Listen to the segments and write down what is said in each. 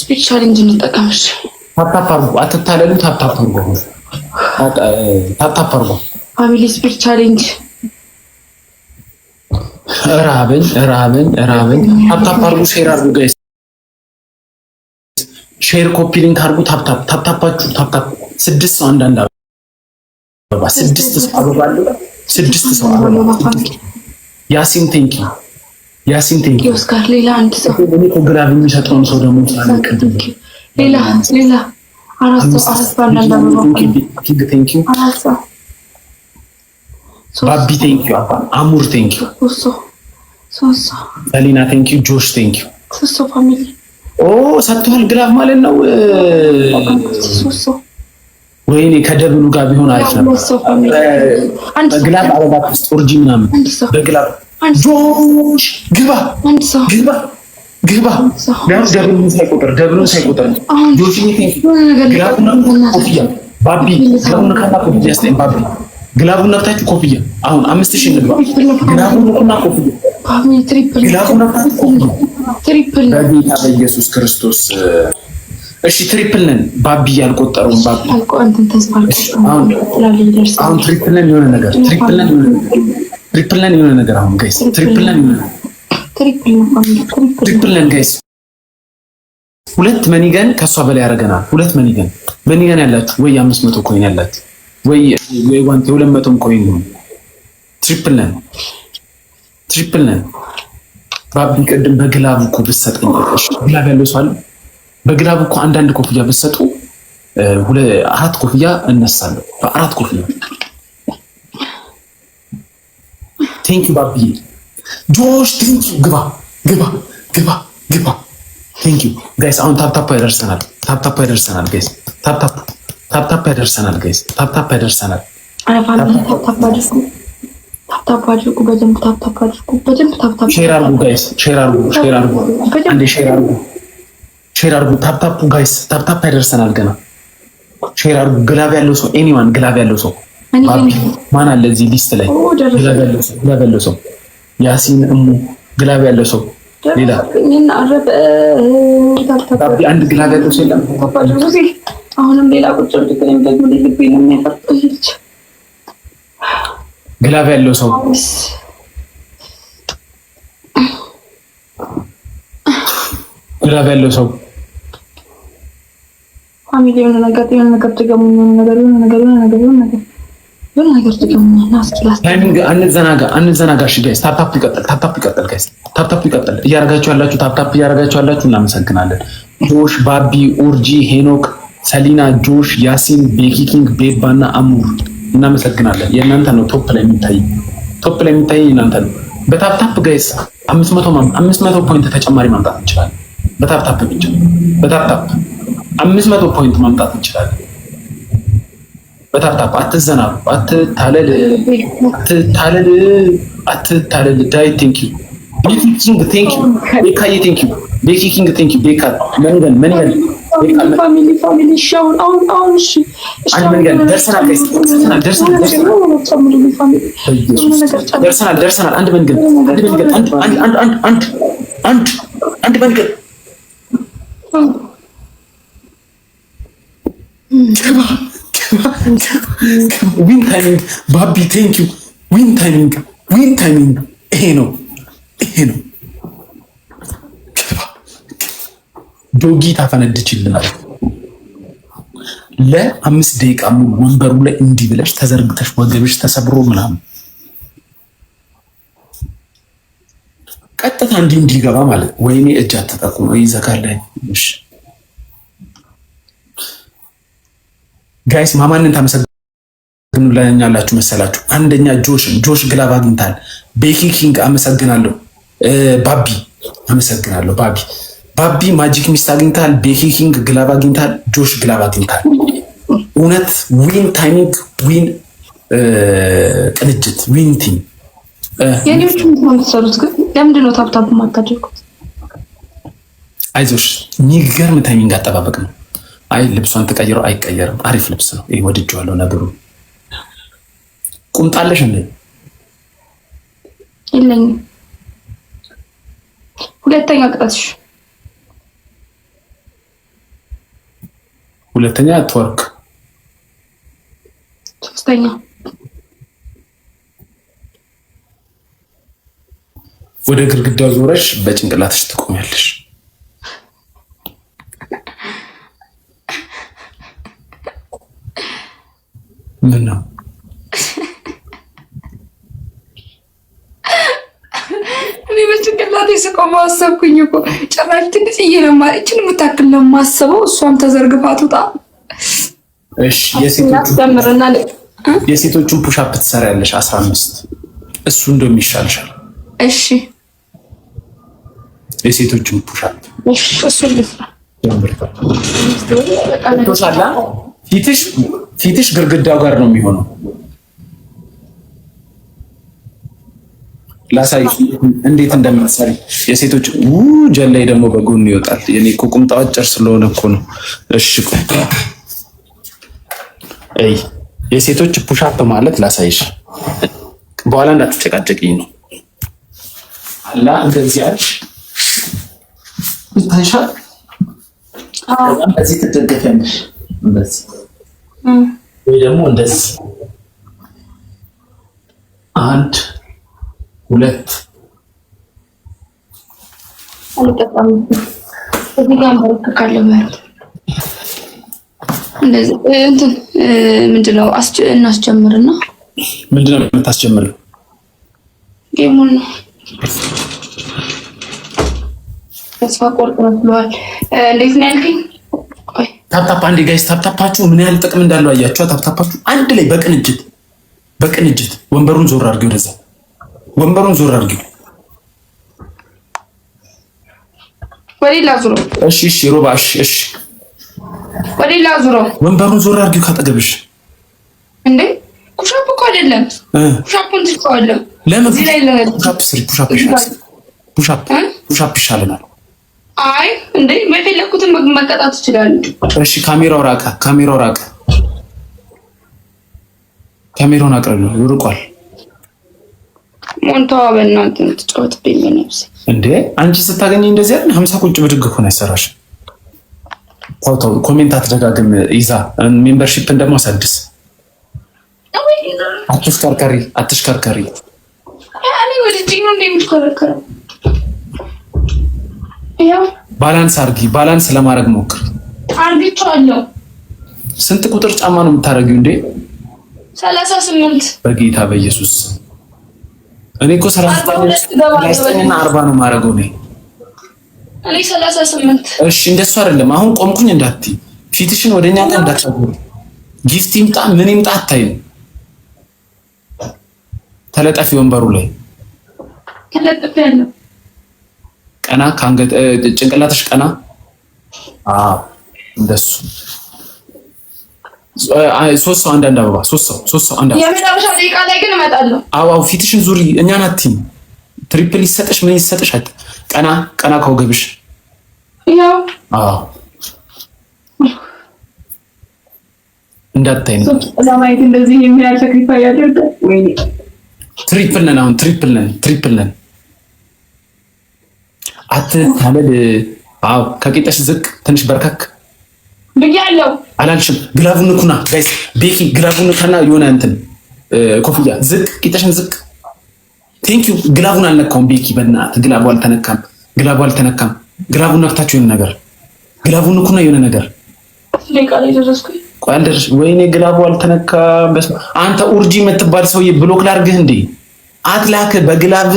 ስፒች ቻሌንጅ እንጠቀምሽ። ታፕታፕ አድርጉ፣ አትታለሉ። ታፕታፕ አድርጉ፣ ታፕታፕ አድርጉ። ፋሚሊ ስፒች ቻሌንጅ ራብን ታፕታፕ አድርጉ። ሼር አድርጉ ጋይስ፣ ሼር ኮፒ ሊንክ አድርጉ። ታፕታፓችሁ ታፕታፕ 6 ሰው አንዳንድ አበባ 6 ሰው አበባ አለ። 6 ሰው አበባ። ያሲን ቴንኪ ኦስካር። ሌላ አንድ ሰው እኔ ኮግራቭ የሚሰጠውን ሰው ደግሞ ሌላ 4 ሰው አንዳንድ አበባ። ቴንኪ ባቢ ቴንኪ አሙር ቴንኪ ሰሊና ቴንኪ ጆሽ ቴንኪ ፋሚሊ ሰጥቷል ግላቭ ማለት ነው። ወይኔ ከደብሉ ጋር ቢሆን አሪፍ ነበር። በግላቭ አበባ ስቶርጂ ምናምን በግላቭ ጆሽ ግባ ደብሉን ሳይቆጥር ጆሽ ግላቭና ኮፍያ ባቢ ግላቭና ኮፍያ ስጠኝ ባቢ ግላቡን ነፍታችሁ ኮፍያ አሁን 5000 ንግባ። ግላቡን ኮፍያ ግላቡን ነፍታችሁ ኮፍያ ትሪፕል በጌታ በኢየሱስ ክርስቶስ። እሺ ትሪፕል ነን። ባቢ ያልቆጠረውን ባቢ አሁን ትሪፕል ነን የሆነ ነገር አሁን ጋይስ ትሪፕል ነን ጋይስ። 2 መኒገን ከሷ በላይ ያደርገናል። 2 መኒገን ያላችሁ ወይ 500 ኮይን ያላችሁ ወይ ዋንት 200 ኮይን ነው። ትሪፕል ነን። ባቢ ቅድም በግላብ እኮ ብትሰጠኝ ግላብ ያለው ሰው አለ። በግላብ እኮ አንዳንድ ኮፍያ ብትሰጡ 4 ኮፍያ እነሳለሁ። በ4 ኮፍያ ቴንክ ዩ ባቢ ጆሽ ቴንክ ዩ ግባ ቴንክ ዩ ጋይስ። አሁን ታፕታፕ ያደርሰናል ጋይስ። ታፕታፕ ያደርሰናል ጋይስ። ታፕታፕ ያደርሰናል። ታፕታፕ አድርጉ በደንብ ታፕታፕ አድርጉ በደንብ ታፕታፕ ሼር አድርጉ ጋይስ። ሼር አድርጉ አንዴ ሼር አድርጉ ታፕታፕ ጋይስ። ታፕታፕ ያደርሰናል ገና። ሼር አድርጉ። ግላብ ያለው ሰው ኤኒዋን ግላብ ያለው ሰው ማን አለ እዚህ ሊስት ላይ? ግላብ ያለው ሰው ያሲን እሙ ግላብ ያለው ሰው ሌላ አንድ ግላብ ያለው ሰው የለም። አሁንም ሌላ ቁጭ ብትልኝ ደግሞ ልቤ ነው የሚያፈጥልች። ግላብ ያለው ሰው ፋሚሊ የሆነ ነገር ትገሙ ነገር ታይሚንግ አንዘናጋ። እሺ ጋይስ ታፕታፕ ይቀጥል ጋይስ። ታፕታፕ ይቀጥል። እያደረጋችሁ ያላችሁ እናመሰግናለን። ጆሽ ባቢ ኡርጂ ሄኖክ ሰሊና ጆሽ ያሲን ቤኪ ኪንግ ቤባ እና አሙር እናመሰግናለን። የእናንተ ነው ቶፕ ላይ የሚታይ የእናንተ ነው። በታፕታፕ ጋይስ 500 ፖይንት ተጨማሪ ማምጣት እንችላለን። በታፕታፕ 500 ፖይንት ማምጣት እንችላለን። በታፕታፕ አትዘናሉ። አትታለል። ዳይ ቴንክ ዩ ቤኪ ኪንግ ቴንክ ዩ ቤካዬ ቴንክ ዩ ቤኪ ኪንግ ቴንክ ዩ ቤካ መንገን ፋሚሊ ሻውን አሁን እሺ ደርሰናል። አንድ መንገድ ዊን ታይሚንግ ባቢ ቴንክ ዩ ዊን ታይሚንግ ይሄ ነው። ዶጊ ታፈነድችልናል። ለ5 ደቂቃ ሙሉ ወንበሩ ላይ እንዲህ ብለሽ ተዘርግተሽ ወገብሽ ተሰብሮ ምናምን ቀጥታ እንዲገባ ማለት ወይኔ እጅ አትጠቁም ወይ ይዘጋል። እሺ ጋይስ ማማንን ታመሰግኑላኛላችሁ መሰላችሁ? አንደኛ ጆሽ ግላብ አግኝታል። ቤኪ ኪንግ አመሰግናለሁ። ባቢ አመሰግናለሁ። ባቢ ማጂክ ሚስት አግኝታል። ቤኪ ኪንግ ግላብ አግኝታል። ጆሽ ግላብ አግኝታል። እውነት ዊን ታይሚንግ ዊን ቅንጅት ዊን ቲም የኔዎቹ ምትሰሩት ግን ለምንድን ነው ታፕታፕ የማታደርጉት? አይዞሽ የሚገርም ታይሚንግ አጠባበቅ ነው። አይ ልብሷን ተቀይረው አይቀየርም። አሪፍ ልብስ ነው ይሄ፣ ወድጄዋለሁ ነገሩ። ቁምጣለሽ እንዴ? የለኝም። ሁለተኛ ቅጣትሽ ሁለተኛ ትወርክ፣ ሶስተኛ ወደ ግድግዳው ዞረሽ በጭንቅላትሽ ትቆሚያለሽ። ምን ነው እኔ በጭንቅላቴ ስቆም አሰብኩኝ እኮ ጭራሽ ትንሽዬ ነው ማለችን የምታክል ነው የማስበው። እሷም ተዘርግፋ ትውጣ። እሺ የሴቶቹን ፑሽ አፕ ትሰሪያለሽ 15 እሱ እንደሚሻልሻል። እሺ የሴቶቹን ፑሽ አፕ እሱ ልስራ። ፊትሽ ግርግዳው ጋር ነው የሚሆነው። ላሳይ እንዴት እንደምትሰሪ። የሴቶች ጀላይ ደግሞ በጎን ይወጣል። የኔ እኮ ቁምጣው አጭር ስለሆነ እኮ ነው። እሺ የሴቶች ፑሽ አፕ ማለት ላሳይሽ፣ በኋላ እንዳትጨቃጨቅኝ ነው። አላ እንደዚህ አልሽ ይታይሻል። እንደዚህ ትደገፊያለሽ፣ እንደዚህ ወይ ደግሞ እንደዚህ 1 2 አልጠጣም። እዚህ ጋር አንበረክካለሁ ማለት እንደዚህ እንትን ምንድነው እናስጀምርና ምንድነው የምታስጀምሪው? ጌሙን ነው። ተስፋ ቆርጥ ነው ብለዋል። እንዴት ነው ያልከኝ? ቆይ ታፕታፕ አንዴ ጋይስ፣ ታፕታፓችሁ ምን ያህል ጥቅም እንዳለው አያችሁ? ታፕታፓችሁ አንድ ላይ በቅንጅት ወንበሩን ዞር አድርጊው፣ ወደዛ ወንበሩን ዞር አድርጊው። ወዴላ ዙሮ። እሺ ሮባሽ፣ እሺ ወዴላ ዙሮ፣ ወንበሩን ዞር አድርጊው ካጠገብሽ። እንዴ ኩሻፕ እኮ አይደለም። ኩሻፑን ትተዋለህ። ለምን ኩሻፕ ስሪ? ኩሻፕ ይሻለናል። አይ እንዴ በፈለኩትን መቀጣት ይችላል። እሺ ካሜራውን አቅርብ፣ ይርቋል። ሞንታዋ በእናትህ ትጫወትብኝ በነፍስ እንዴ። አንቺ ስታገኝ እንደዚህ አይደል? 50 ቁጭ ብድግ እኮ ነው ያሰራሽ። ታው ኮሜንት አትደጋግም። ይዛ ሜምበርሺፕን ደግሞ አሳድስ። አትሽከርከሪ። እኔ ወደዚህ ነው እንደምሽከረከረው። ያው ባላንስ ለማድረግ ሞክር። አርግቻለሁ። ስንት ቁጥር ጫማ ነው የምታደርጊው እንዴ? 38 በጌታ በኢየሱስ። እኔ እኮ 39 እና 40 ነው የማደርገው እኔ 38። እሺ እንደሱ አይደለም። አሁን ቆምኩኝ እንዳትዪ፣ ፊትሽን ወደኛ ጋር እንዳትሰጉ። ጊፍት ይምጣ ምን ይምጣ አታይም። ተለጠፊ ወንበሩ ላይ ተለጥፌያለሁ። ቀና ካንገት ጭንቅላትሽ ቀና። አዎ እንደሱ። 3 ሰው አንዳንድ አበባ 3 ሰው አንዳንድ። የመጨረሻ ደቂቃ ላይ ግን እመጣለሁ። አዎ ፊትሽን ዙሪ። እኛን አትይም። ትሪፕል ይሰጥሽ ምን ይሰጥሽ? ቀና ከወገብሽ። ያው አዎ እንዳታይ ነው ለማየት እንደዚህ የሚያል ሳክሪፋይ ያደርጋል። ወይኔ ትሪፕል ነን አሁን፣ ትሪፕል ነን። አትታለል። አዎ ከቂጠሽ ዝቅ ትንሽ በርከክ ብያለሁ። አላልሽም? ግላቡን ንኩና ጋይስ፣ ቤኪ ግላቡን ንካና የሆነ እንትን ኮፍያ ዝቅ፣ ቂጠሽን ዝቅ። ቴንክ ዩ። ግላቡን አልነካውም ቤኪ፣ በእናትህ ግላቡ አልተነካም። ግላቡን ነክታችሁ የሆነ ነገር ግላቡን ንኩና የሆነ ነገር። ደቂቃ ላይ ደረስኩኝ። ቆይ አልደረስሽ። ወይኔ ግላቡ አልተነካም። አንተ ኡርጂ የምትባል ሰውዬ ብሎክ ላድርግህ እንዴ? አትላክ። በግላብ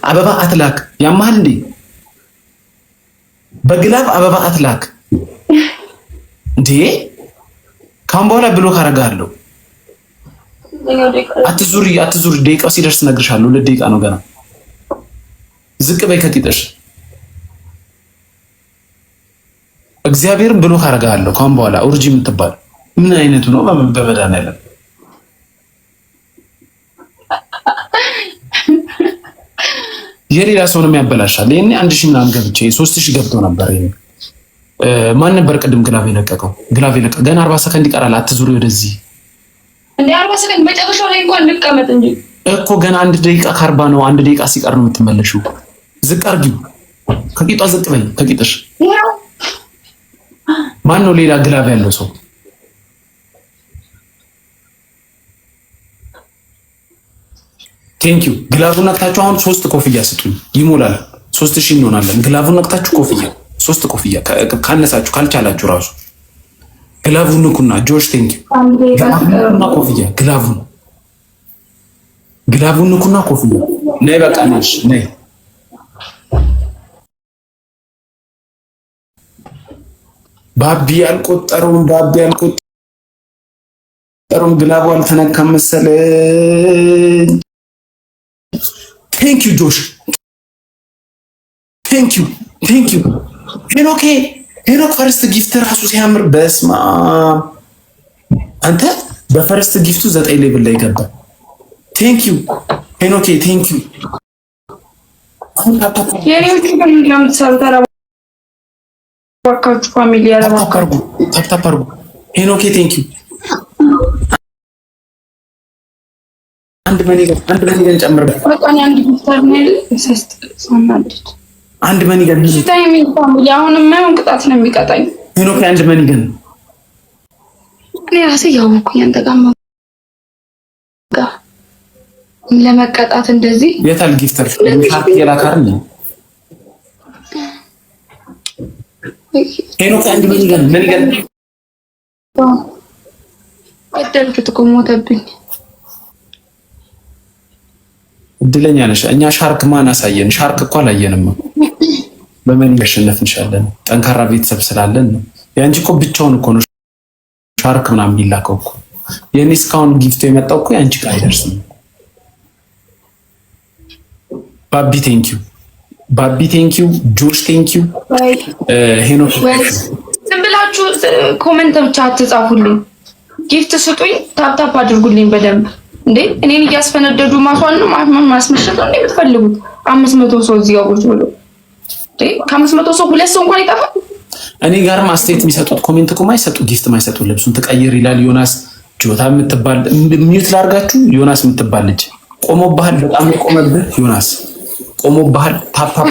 አበባ አትላክ። ያማል እንዴ? በግላብ አበባ አትላክ እንዴ? ካሁን በኋላ ብሎክ አደርግሃለሁ። አትዙሪ። ደቂቃው ሲደርስ እነግርሻለሁ። 2 ደቂቃ ነው ገና። ዝቅ በይ ከቂጥሽ። እግዚአብሔርን ብሎክ አደርግሃለሁ ካሁን በኋላ። ኡርጂ የምትባል ምን አይነቱ ነው? በመድኃኒዓለም የሌላ ሰውንም ያበላሻል። ይሄኔ 1000 ምናምን ገብቼ 3000 ገብቶ ነበር። ይሄኔ ማን ነበር ቅድም ግላብ የለቀቀው? ገና 40 ሰከንድ ይቀራል። አትዙሪ ወደዚህ እንዴ 40 ሰከንድ መጨረሻው ላይ እንኳን ልቀመጥ እንጂ እኮ ገና 1 ደቂቃ ከ40 ነው። 1 ደቂቃ ሲቀር ነው የምትመለሺው። ዝቅ አድርጊው። ከቂጧ ዝቅ በይ ከቂጥሽ። ማን ነው ሌላ ግላብ ያለው ሰው? ቴንክ ዩ። ግላቡን ነቅታችሁ አሁን 3 ኮፍያ ስጡኝ፣ ይሞላል። 3000 እንሆናለን። ግላቡን ነቅታችሁ ኮፍያ 3 ኮፍያ ካነሳችሁ ካልቻላችሁ ራሱ ግላቡን ንኩና ጆሽ ቴንክ ዩ። ግላቡን ኮፍያ ግላቡን ንኩና ኮፍያ ነይ በቃ ነሽ ነይ። ባቢ አልቆጠረውም ግላቡ አልተነካም መሰለኝ። ቴንክ ዩ ጆሽ ቴንክ ዩ ሄኖክ ፈርስት ጊፍት ራሱ ሲያምር በስማ አንተ በፈርስት ጊፍቱ 9 ሌቭል ላይ ገባ። ቴንክ ዩ ሄኖክ ቴንክ ዩ። የኔዎቹ ግን ለምትሰሩ ተረባካችሁ ፋሚሊ ያለማካርጉ ታፕታፕ ሄኖክ ቴንክ ዩ። አንድ መኒገን ጨምርበት። በቃ አንድ ጊፍተር ነው ሰስናድት አንድ መኒገን ታይም ፋሚሊ አሁንም ማይሆን ቅጣት ነው የሚቀጣኝ። ሄኖክ አንድ መኒገን እኔ ራሴ ያወኩኝ አንተ ጋር ለመቀጣት እንደዚህ የታል ጊፍተር ሻርክ የላካር ነው። ሄኖክ አንድ መኒገን አደልኩት እኮ ሞተብኝ። እድለኛ ነሽ። እኛ ሻርክ ማን አሳየን? ሻርክ እኮ አላየንም። በምን ያሸነፍ እንሻለን? ጠንካራ ቤተሰብ ስላለን ነው። ያንቺ እኮ ብቻውን እኮ ነው ሻርክ ምናምን የሚላከው እኮ። የኔ እስካሁን ጊፍቱ የመጣው እኮ ያንቺ ጋር አይደርስም። ባቢ ቴንክ ዩ ጆሽ ቴንክ ዩ ሄኖክ። ዝም ብላችሁ ኮሜንት ብቻ አትጻፉልኝ። ጊፍት ስጡኝ፣ ታፕታፕ አድርጉልኝ በደንብ እንዴ። እኔን እያስፈነደዱ ማስመሸጥ ነው የምትፈልጉት? 500 ሰው እዚህ ጋር ቁጭ ብሎ ከ500 ሰው 2 ሰው እንኳን ይጠፋል። እኔ ጋርም አስተያየት የሚሰጡት ኮሜንት እኮ ማይሰጡ ጊፍት ማይሰጡ ልብሱን ትቀይር ይላል ዮናስ። ጆታ የምትባል ሚዩት ላርጋችሁ። ዮናስ የምትባል ልጅ ቆሞብሃል፣ በጣም ቆመብህ ዮናስ ቆሞብሃል። ታፕታፕ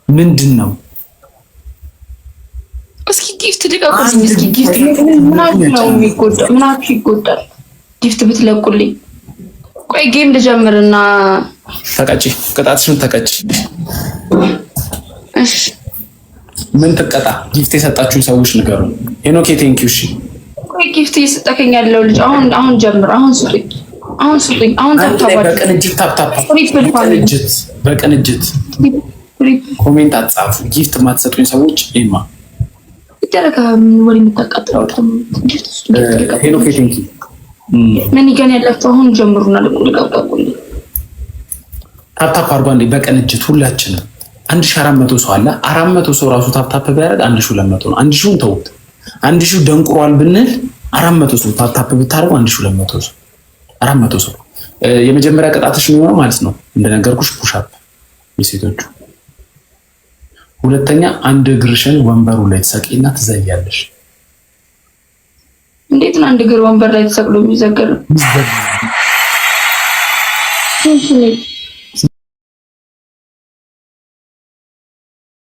ምንድን ነው? እስኪ ጊፍት ልቀቁልኝ። እስኪ ጊፍት ምናችሁ ነው የሚጎዳው? ምናችሁ ይጎዳል? ጊፍት ብትለቁልኝ። ቆይ ጌም ልጀምርና ተቀጪ፣ ቅጣትሽን ተቀጪ። እሺ ምን ትቀጣ? ጊፍት የሰጣችሁኝ ሰዎች ንገሩ። ሄኖክ ቴንክ ዩ። እሺ ቆይ ጊፍት እየሰጠከኝ ያለው ልጅ አሁን ጀምር። አሁን ስጡኝ። አሁን በቅንጅት ኮሜንት አትጻፉ። ጊፍት የማትሰጡኝ ሰዎች ኢማ ይደረጋ ወሬ የምታቃጥለው ሄኖክ ቴንክ ዩ። ምን ይገን ያላችሁ አሁን ጀምሩና ልቀቁልኝ። ታፕታፕ አድርጓ እንዴ በቅንጅት ሁላችንም። 1400 ሰው አለ። 400 ሰው ራሱ ታፕታፕ ቢያደርግ 1200 ነው። 1000ን ተውት። 1000 ደንቁሯል ብንል 400 ሰው ታፕታፕ ብታደርጉ 1200 ሰው 400 ሰው። የመጀመሪያ ቅጣትሽ ነው ማለት ነው እንደነገርኩሽ ፑሽ-አፕ የሴቶቹ። ሁለተኛ አንድ እግርሽን ወንበሩ ላይ ትሰቂና ትዘያለሽ። እንዴት ነው አንድ እግር ወንበር ላይ ተሰቅሎ የሚዘገረው?